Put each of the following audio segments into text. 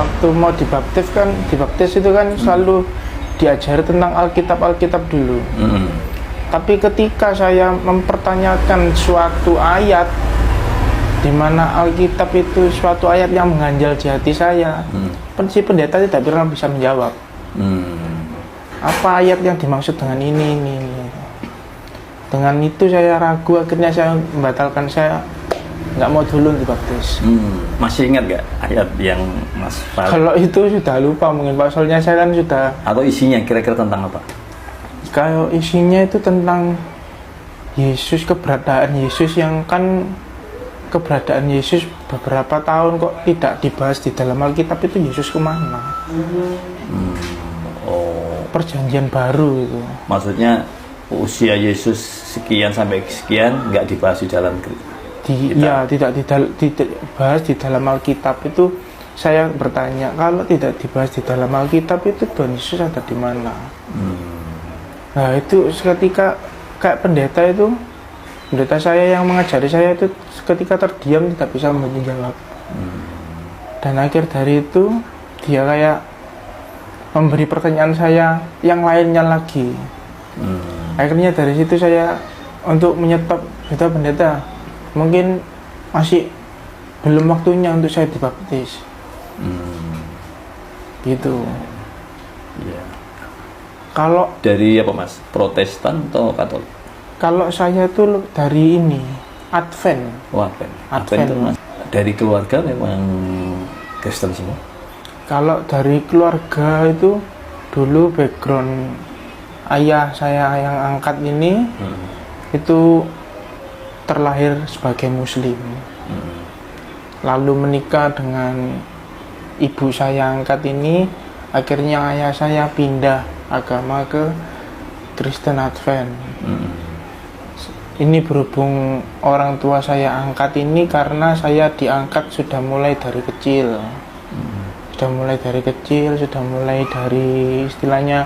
waktu mau dibaptis itu kan selalu diajari tentang Alkitab dulu. Tapi ketika saya mempertanyakan suatu ayat di mana Alkitab itu suatu ayat yang mengganjal di hati saya, si pendeta tidak pernah bisa menjawab. Apa ayat yang dimaksud dengan ini. Dengan itu saya ragu, akhirnya saya membatalkan, saya nggak mau dulu dibaptis. Masih ingat nggak ayat yang Mas Falen? Kalau itu sudah lupa mungkin Pak, soalnya saya kan sudah. Atau isinya kira-kira tentang apa? Kalau isinya itu tentang Yesus, keberadaan Yesus, yang kan keberadaan Yesus beberapa tahun kok tidak dibahas di dalam Alkitab. Itu Yesus kemana? Perjanjian baru itu. Maksudnya usia Yesus sekian sampai sekian nggak dibahas di dalam tidak dibahas di dalam Alkitab. Itu saya bertanya, kalau tidak dibahas di dalam Alkitab itu Tuhan Yesus ada di mana? Nah itu seketika kayak pendeta saya yang mengajari saya itu seketika terdiam, tidak bisa menjawab. Dan akhir dari itu dia kayak memberi pertanyaan saya yang lainnya lagi. Akhirnya dari situ saya untuk menyetop, sudah pendeta, mungkin masih belum waktunya untuk saya dibaptis. Gitu. Yeah. Kalau dari apa Mas? Protestan atau Katolik? Kalau saya itu dari ini, Advent. Advent itu Mas, dari keluarga memang Kristen semua? Kalau dari keluarga itu dulu background ayah saya yang angkat ini itu terlahir sebagai Muslim, lalu menikah dengan ibu saya angkat ini. Akhirnya ayah saya pindah agama ke Kristen Advent. Ini berhubung orang tua saya angkat ini karena saya diangkat sudah mulai dari kecil. Sudah mulai dari istilahnya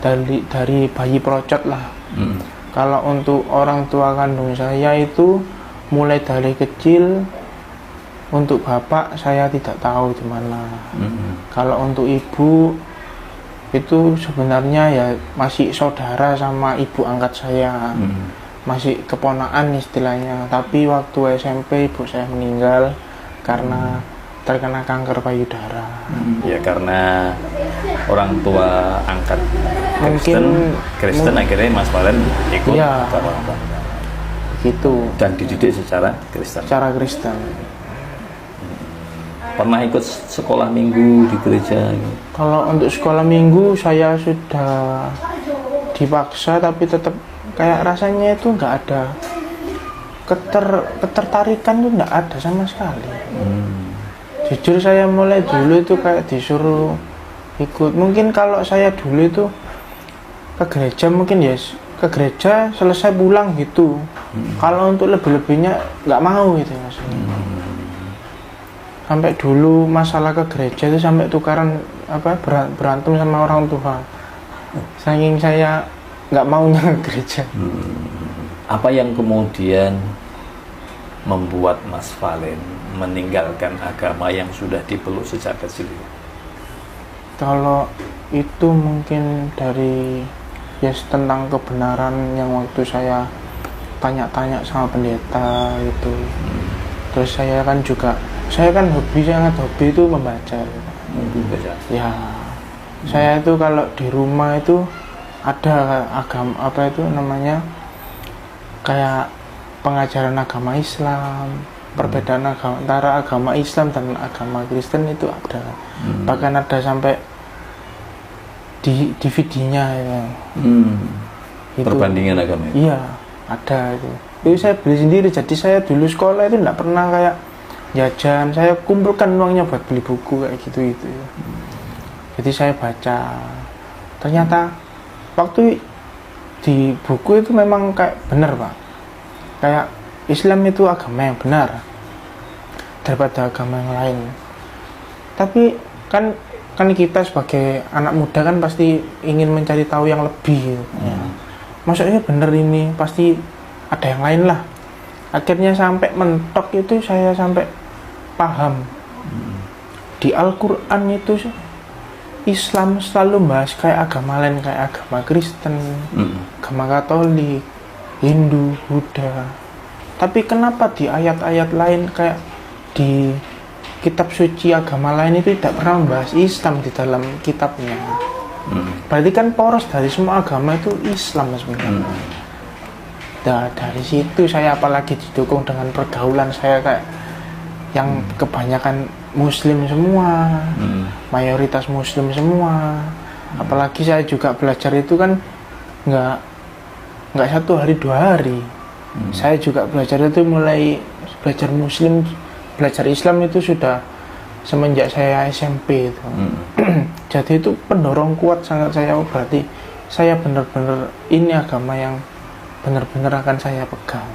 dari bayi procot lah. Kalau untuk orang tua kandung saya itu mulai dari kecil. Untuk bapak saya tidak tahu di mana. Kalau untuk ibu itu sebenarnya ya masih saudara sama ibu angkat saya, masih keponakan istilahnya. Tapi waktu SMP ibu saya meninggal karena terkena kanker payudara. Ya karena orang tua angkat Kristen akhirnya Mas Falen ikut ya, gitu. Dan dididik secara Kristen. Pernah ikut sekolah minggu di gereja? Kalau untuk sekolah minggu saya sudah dipaksa, tapi tetap kayak rasanya itu nggak ada ketertarikan, itu nggak ada sama sekali. Jujur saya mulai dulu itu kayak disuruh ikut. Mungkin kalau saya dulu itu ke gereja, mungkin ya ke gereja selesai pulang gitu. Kalau untuk lebih-lebihnya nggak mau gitu maksudnya. Sampai dulu masalah ke gereja itu sampai tukaran berantem sama orang tua. Saking saya nggak maunya ke gereja. Apa yang kemudian membuat Mas Falen meninggalkan agama yang sudah dipeluk sejak kecil? Kalau itu mungkin dari tentang kebenaran yang waktu saya tanya-tanya sama pendeta itu. Terus saya kan sangat hobi itu membaca. Ya, saya itu kalau di rumah itu ada agama kayak pengajaran agama Islam, perbedaan agama antara agama Islam dan agama Kristen itu ada. Bahkan ada sampai di DVD-nya ya. Perbandingan agama. Iya, ada itu. Itu saya beli sendiri. Jadi saya dulu sekolah itu enggak pernah kayak jajan, saya kumpulkan uangnya buat beli buku kayak gitu. Jadi saya baca. Ternyata waktu di buku itu memang kayak benar Pak. Kayak Islam itu agama yang benar daripada agama yang lain. Tapi kan kita sebagai anak muda kan pasti ingin mencari tahu yang lebih. Maksudnya benar ini, pasti ada yang lain lah. Akhirnya sampai mentok itu saya sampai paham di Al-Quran itu Islam selalu bahas kayak agama lain, kayak agama Kristen, agama Katolik, Hindu, Buddha. Tapi kenapa di ayat-ayat lain kayak di kitab suci agama lain itu tidak pernah membahas Islam di dalam kitabnya? Berarti kan poros dari semua agama itu Islam sebenarnya. Nah, dari situ saya apalagi didukung dengan pergaulan saya kayak yang kebanyakan Muslim semua, mayoritas Muslim semua. Apalagi saya juga belajar itu kan nggak 1 hari 2 hari. Saya juga belajar itu mulai belajar Muslim, belajar Islam itu sudah semenjak saya SMP itu. Jadi itu pendorong kuat sangat saya, berarti saya benar-benar ini agama yang benar-benar akan saya pegang.